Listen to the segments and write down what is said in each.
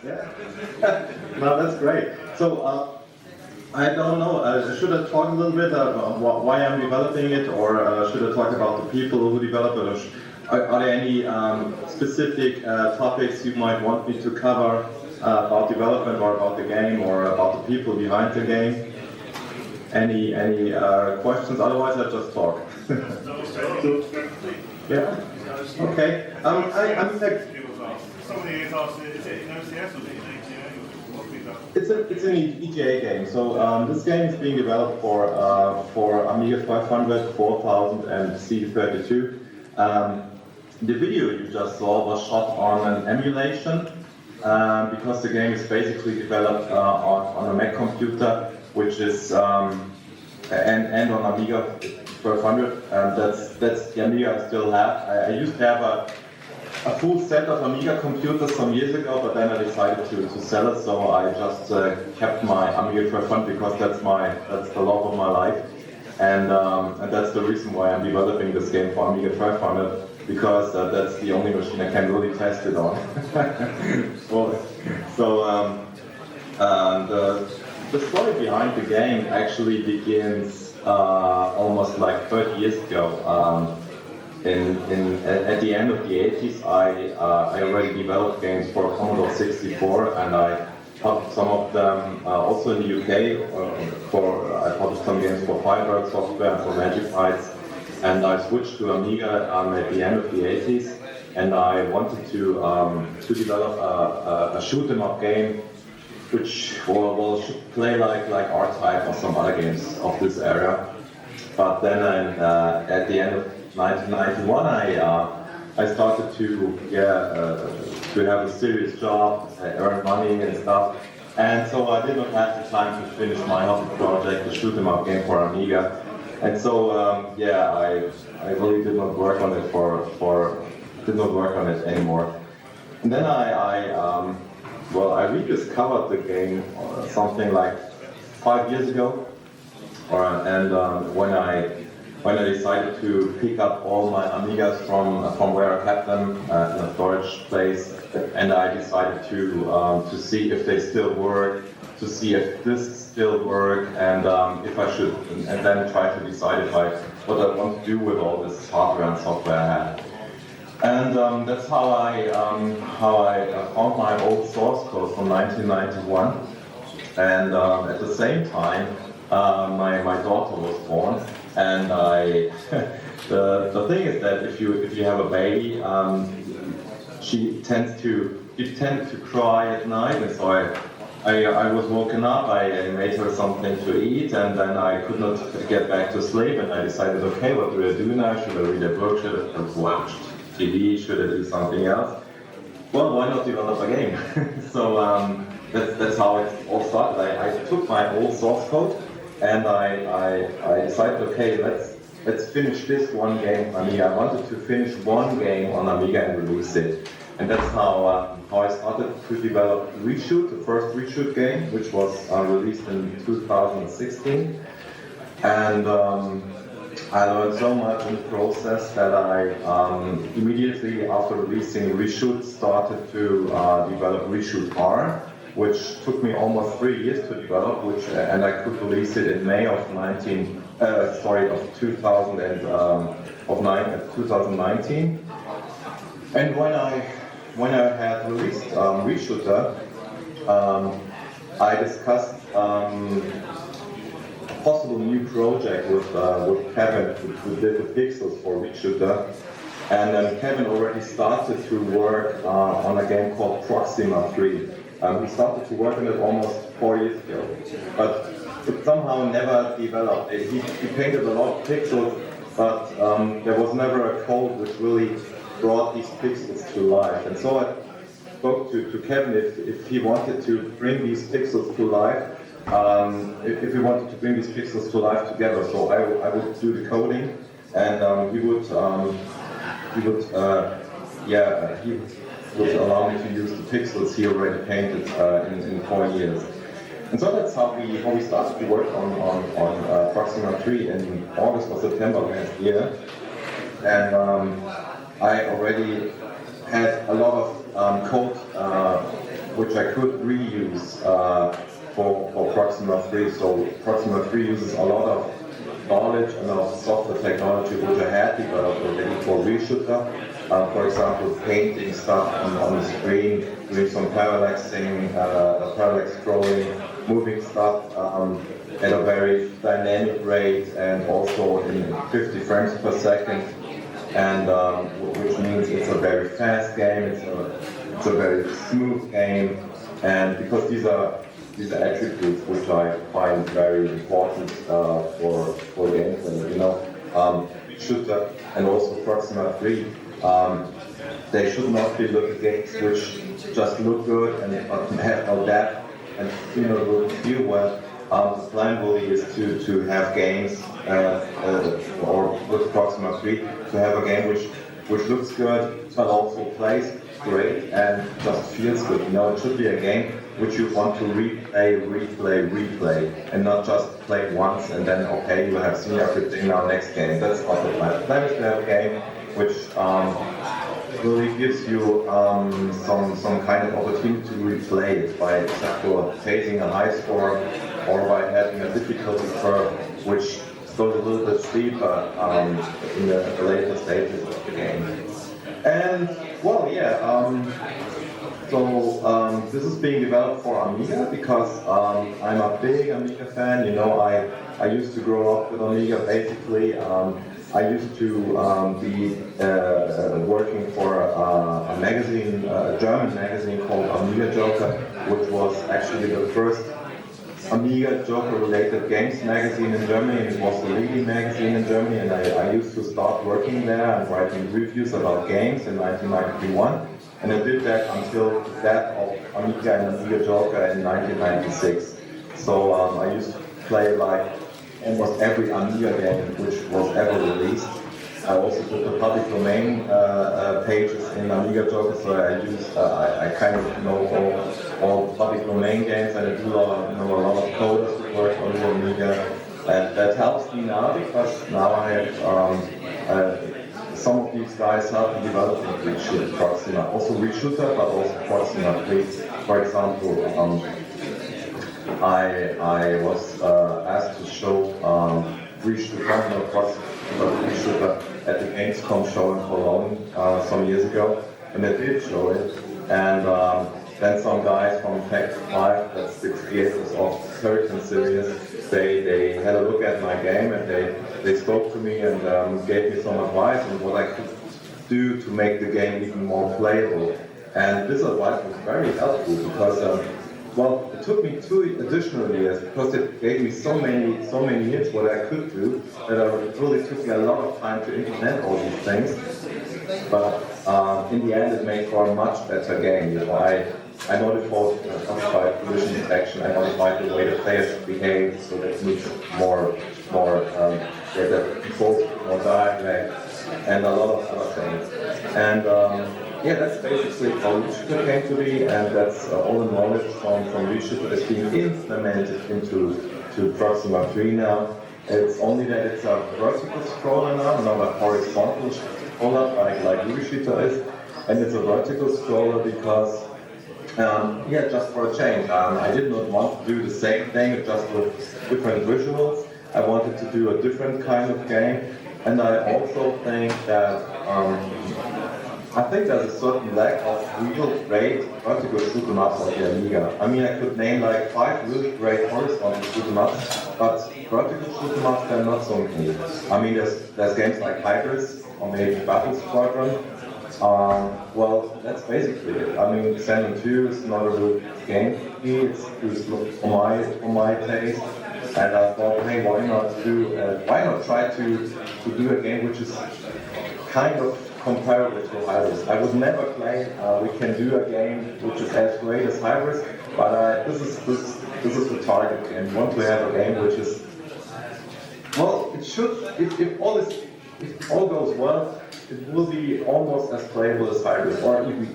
Yeah. No, that's great. So I don't know. Should I talk a little bit about why I'm developing it, or should I talk about the people who develop it? Or are there any specific topics you might want me to cover about development, or about the game, or about the people behind the game? Any questions? Otherwise, I'll just talk. Yeah. Okay. I'm like. Somebody has asked, is it in OCS or It's an EGA game. So this game is being developed for Amiga 500, 4000, and C32. The video you just saw was shot on an emulation because the game is basically developed on a Mac computer, which is and on Amiga 1200. That's the Amiga I still have. I used to have a full set of Amiga computers some years ago, but then I decided to sell it, so I just kept my Amiga 1200 because that's the love of my life, and that's the reason why I'm developing this game for Amiga 1200, because that's the only machine I can really test it on. The story behind the game actually begins almost like 30 years ago. At the end of the 80s, I already developed games for Commodore 64, and I published some of them also in the UK. I published some games for Firebird Software and for Magic Heights, and I switched to Amiga at the end of the 80s, and I wanted to develop a shoot 'em up game, which should play like R-Type or some other games of this era. But then at the end of 1991, I started to have a serious job, earn money and stuff, and so I did not have the time to finish my hobby project, the shoot 'em up game for Amiga, and so I really did not work on it anymore. And then I rediscovered the game something like 5 years ago, when I decided to pick up all my Amigas from where I kept them in a storage place, and I decided to see if they still work, to see if this still work, and if I should, and then try to decide what I want to do with all this hardware and software I had. And that's how I found my old source code from 1991, and at the same time my daughter was born. And the thing is that if you have a baby, she tends to cry at night, and so I was woken up. I made her something to eat, and then I could not get back to sleep. And I decided, okay, what do I do now? Should I read a book? Should I watch TV? Should I do something else? Well, why not develop a game? So that's how it all started. I took my old source code, and I decided, okay, let's finish this one game on Amiga. I wanted to finish one game on Amiga and release it. And that's how I started to develop RESHOOT, the first RESHOOT game, which was released in 2016. And I learned so much in the process that I immediately after releasing RESHOOT started to develop RESHOOT R, which took me almost 3 years to develop, and I could release it in May of 2019. And when I had released ReShooter, I discussed a possible new project with Kevin, who did the pixels for ReShooter. And then Kevin already started to work on a game called Proxima 3. We started to work on it almost 4 years ago, but it somehow never developed. He painted a lot of pixels, but there was never a code which really brought these pixels to life. And so I spoke to Kevin if he wanted to bring these pixels to life, if we wanted to bring these pixels to life together. So I would do the coding, and he would allow me to use the pixels he already painted in 4 years. And so that's how we started to work on Proxima 3 in August or September last year. And I already had a lot of code which I could reuse for Proxima 3. So Proxima 3 uses a lot of knowledge and of software technology which I had developed already for RESHOOT. For example, painting stuff on the screen, doing some parallaxing, parallax scrolling, moving stuff at a very dynamic rate and also in 50 frames per second, and which means it's a very fast game, it's a very smooth game, and because these are attributes which I find very important for gameplay, you know. RESHOOT and also Proxima 3. They should not be games which just look good and have no depth and feel well. The plan really is to have games, or with Proxima 3, to have a game which looks good but also plays great and just feels good. You know, it should be a game which you want to replay, and not just play once and then okay, you have seen everything, now next game. That's not the plan. The plan is to have a game which really gives you some kind of opportunity to replay it by, example, taking a high score or by having a difficulty curve which goes a little bit steeper in the later stages of the game. And well, yeah. So this is being developed for Amiga because I'm a big Amiga fan. You know, I used to grow up with Amiga basically. I used to be working for a magazine, a German magazine called Amiga Joker, which was actually the first Amiga Joker-related games magazine in Germany, and it was the leading magazine in Germany, and I used to start working there and writing reviews about games in 1991, and I did that until the death of Amiga and Amiga Joker in 1996. So I used to play like almost every Amiga game which was ever released. I also took the public domain pages in Amiga Joker, so I kind of know all public domain games, and I do know a lot of coders who work on the Amiga, and that helps me now because now I have some of these guys help me develop RESHOOT Proxima, also RESHOOT, but also Proxima 3. For example, I was asked to show RESHOOT at the Gamescom show in Cologne some years ago, and I did show it. And then some guys from Tech 5, that's the creators of the Hurricane series, they had a look at my game and they spoke to me and gave me some advice on what I could do to make the game even more playable. And this advice was very helpful because well, it took me 2 additional years because it gave me so many hints what I could do that it really took me a lot of time to implement all these things. But in the end, it made for a much better game. You know, I modified collision detection. I modified the way the players behave so that it needs more that controls more dialect and a lot of other things. And yeah, that's basically how RESHOOT came to be, and that's all the knowledge from RESHOOT is being implemented into Proxima 3 now. It's only that it's a vertical scroller now, not a horizontal scroller like RESHOOT is, and it's a vertical scroller because, yeah, just for a change. I did not want to do the same thing, just with different visuals. I wanted to do a different kind of game, and I also think that I think there's a certain lack of real great vertical shoot 'em ups on the Amiga. I mean, I could name like 5 really great horizontal shoot 'em ups, but vertical shoot 'em ups, they're not so many. I mean, there's games like Hybris or maybe Battle Squadron. Well, that's basically it. I mean, Xenon 2 is not a real game for me. It's for my taste. And I thought, hey, why not try to do a game which is kind of comparable to Hybris. I would never claim we can do a game which is as great as Hybris, but this is the target, and we want to have a game which is, well, it should, if all goes well, it will be almost as playable as Hybris, or even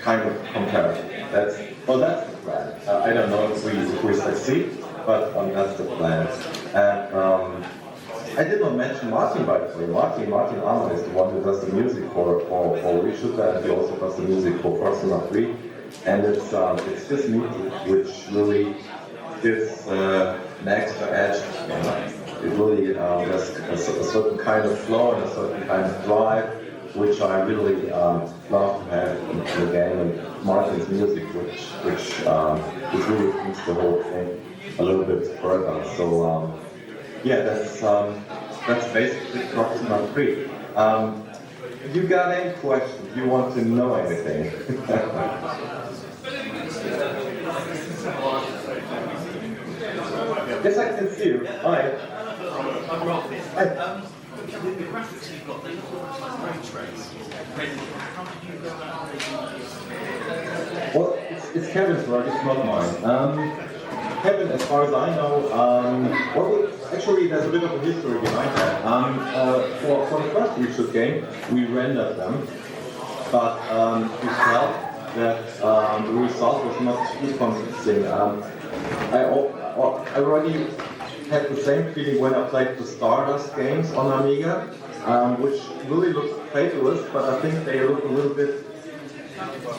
kind of comparable. That's the plan. I don't know if we succeed, but that's the plan. And I did not mention Martin, by the way. Martin Arman is the one who does the music for RESHOOT, and he also does the music for Proxima 3. and it's this music which really gives an extra edge. It really has a certain kind of flow and a certain kind of drive, which I really love to have in the game, and Martin's music, which really brings the whole thing a little bit further. So yeah, that's basically Proxima 3. You got any questions? You want to know anything? Yes, I can see you. Hi. Hi. The graphics you've got, they look like ray trace. How did you go about it? Well, it's Kevin's work, it's not mine. Kevin, as far as I know, well, actually, there's a bit of a history behind that. For the first RESHOOT game, we rendered them, but we felt that the result was not too convincing. I already had the same feeling when I played the Stardust games on Amiga, which really looked fabulous, but I think they look a little bit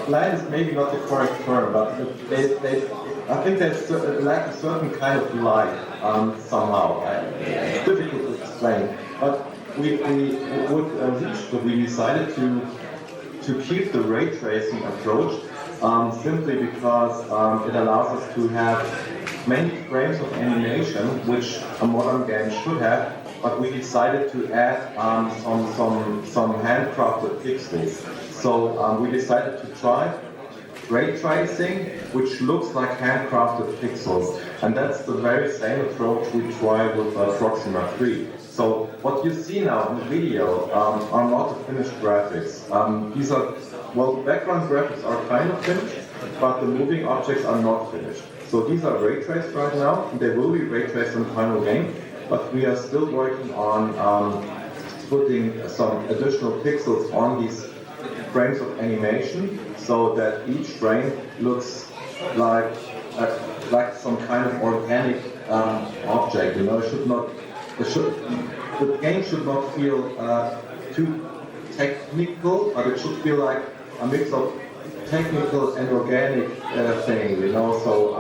bland is maybe not the correct term, but I think they lack a certain kind of light somehow. It's difficult to explain, but we decided to keep the ray tracing approach simply because it allows us to have many frames of animation, which a modern game should have, but we decided to add some handcrafted pixels. So we decided to try ray tracing, which looks like handcrafted pixels, and that's the very same approach we try with Proxima 3. So what you see now in the video are not the finished graphics. These are, well, the background graphics are kind of finished, but the moving objects are not finished. So these are ray traced right now, and they will be ray traced in the final game, but we are still working on putting some additional pixels on these frames of animation, so that each frame looks like some kind of organic object. You know, the game should not feel too technical, but it should feel like a mix of technical and organic thing. You know, so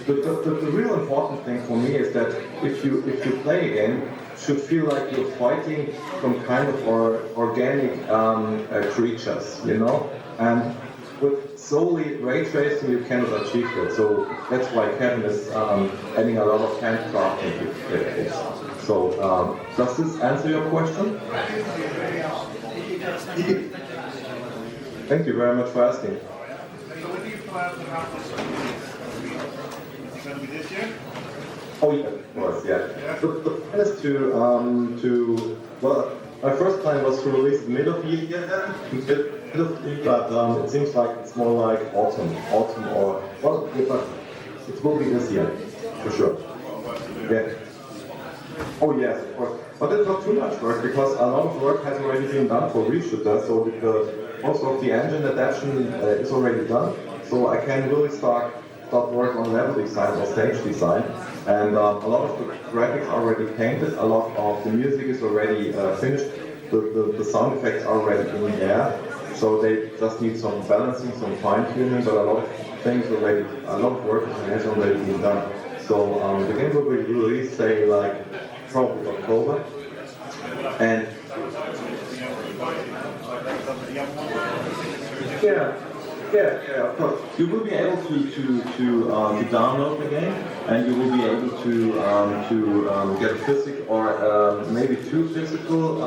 the real important thing for me is that if you play a game, it should feel like you're fighting some kind of organic creatures, you know, and with solely ray tracing you cannot achieve that. So that's why Kevin is adding a lot of handcrafting to it. So does this answer your question? Thank you very much for asking. Oh yeah, of course, yeah. The plan is well, my first plan was to release the middle of the year, but it seems like it's more like autumn or, well, but it will be this year, for sure. Yeah. Oh yes, of course. But it's not too much work, because a lot of work has already been done for RESHOOT, so most of the engine adaptation is already done, so I can really start work on level design or stage design, and a lot of the graphics are already painted, a lot of the music is already finished, the sound effects are already in there, so they just need some balancing, some fine-tuning, but a lot of work has already been done. So the game will be released, say, like probably October, and yeah, of course. You will be able to download the game, and you will be able to get physical or maybe two physical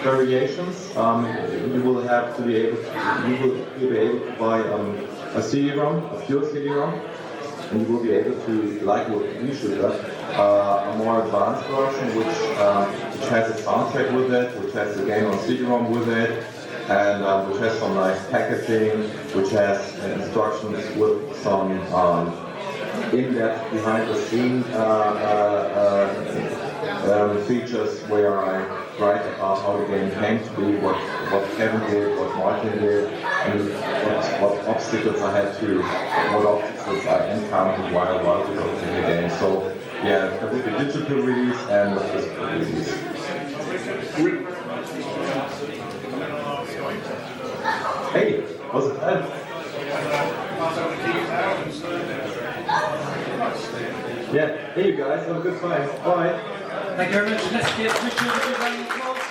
variations. You will have to be able to buy a CD-ROM, a pure CD-ROM, and you will be able to, like what we should have, a more advanced version which has a soundtrack with it, which has the game on CD-ROM with it, and which has some nice packaging, which has instructions with some in-depth behind-the-scene features where I write about how the game came to be, what Kevin did, what Martin did, and what obstacles I encountered while developing the game. So yeah, there will be a digital release and a physical release. Hey, what's it? pass over the keys out and Yeah, hey you guys, have a good time. Bye. Thank you very much. Let's give Richard a good round of applause.